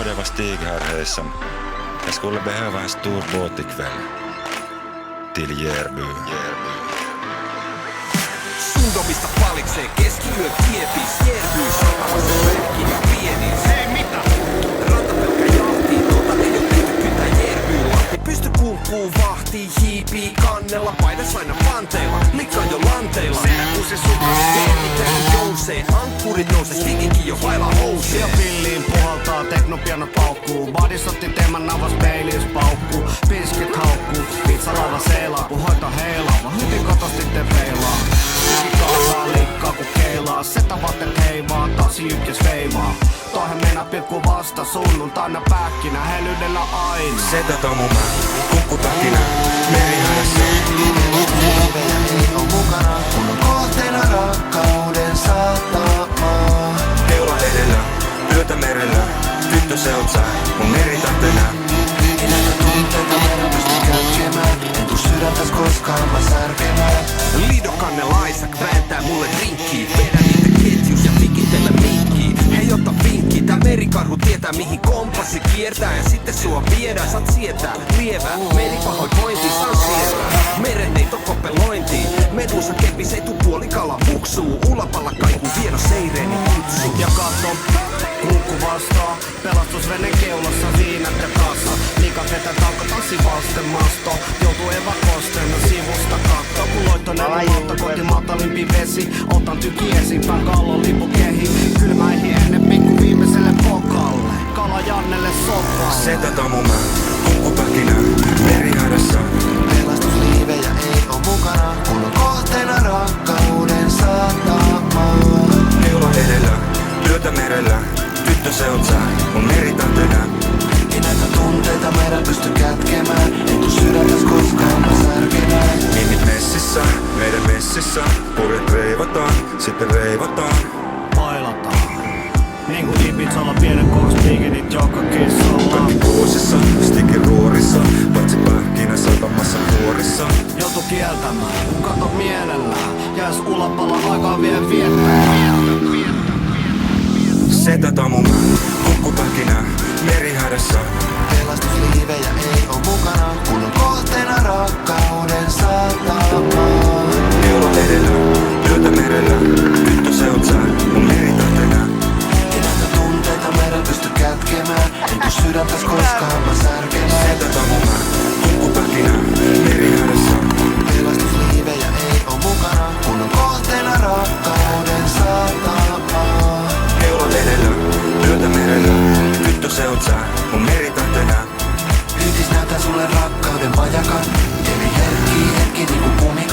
det var Stig här, hej som. Jag skulle behöva en stor båt ikväll. Till Järby. Sundomista paliksee keskiyön kiepis. Järby satamassa röhki ja pienis. Hei mitä? Rantapelkkä jahtii, ei oo tehty kytä Järbyllä. Pysty kumpuu vahtii, hiipii kannella. Paidas aina panteilla, likka jo lanteilla. Sinä kun se sukas teet, jousee. Ankkurit nousee, Stigikin jo vailla housee. Ja pilliin puhaltaa, teknopiano paukkuu. Badis otti teeman navas peilis paukkuu. Piskit haukkuu, pizzalava seilaa. Kun hoito heilaa, vaan hyvin kotos sitten peilaa. Kaasaa liikkaa kun keilaa. Setä vaatteet heivaa, tasi ykkös veivaa. Toihan mennä pilkku vasta sunnuntaina pähkinä. Helyydellä aina. Setä tomuma, kukkutakina, merihädässä. Liivejä ei oo mukana, kun on kohteena rakkauden satama. Keula edellä, yötä merellä. Tyttö se oot sä, mun meritähtenä. Ei näitä tunteita meidän pysty kätkemään. En tuu sydäntäs koskaan mä särkemään. Lidokanne Laisak vääntää mulle drinkkiä. Vedä niitä ketjus ja pikitellä minkkiä. Hei ota vinkki, tää merikarhu tietää mihin kompassi kiertää. Ja sitten sua viedään, saat sietää lievää. Meripahoinvointi saan sietää. Meren ei kopelointiin. Medusa kepis ei tuu puolikala puksuu. Ulapalla kaikuu vieno seireeni kutsuu. Ja katso, kulku vastaa. Pelastusvenen keulassa viinat ja kassa. Liikat vetää talko tanssi vasten masto. Joutuu evakosteena sivusta katto. Kun loittonella maata kohti matalimpi vesi. Otan tyki esimpään kallon lipukehi. Kylmäihin ennen pikku viimeiselle pokalle. Kala Jannelle sopalle. Setä tomuma, kukkutakina, merihädässä. Pelastusliivejä ei oo mukana, kun on kohteena rakkauden satama. Keula edellä, yötä merellä. Tyttö se oot sä, mun meritähtenä. Ei näitä tunteita meidän pysty kätkemään. En tuu sydäntäs koskaan mä särkemään. Mimmit messissä, meidän messissä. Purjet reivataan, sitten reivataan. Pailataan. Niinku Ibizalla pienen koksliikenit joka kissalla. Kaikki kuusissa, stikin ruorissa. Patsi pähkinä satamassa kuorissa. Joutu kieltämään, kun kato mielellään. Jäis ulapalla aikaa vielä viettää. Setä tomuma, kukkutakina, merihädässä. Pelastusliivejä ei oo mukana, kun on kohteena rakkauden satama. Keula edellä, yötä merellä. Tyttö se oot sä, mun meritähtenä. Ei näitä tunteita meidän pysty kätkemään. En tuu sydäntäs koskaan mä särkemään. Setä tomuma, kukkutakina, merihädässä. Pelastusliivejä ei oo mukana, kun on kohteena rakkauden satama. Keula edellä, yötä merellä. Tyttö se oot sä, mun meritähtenä. Yhdis näytää sulle rakkauden pajakan. Eli herkki hetki niinku kumikan.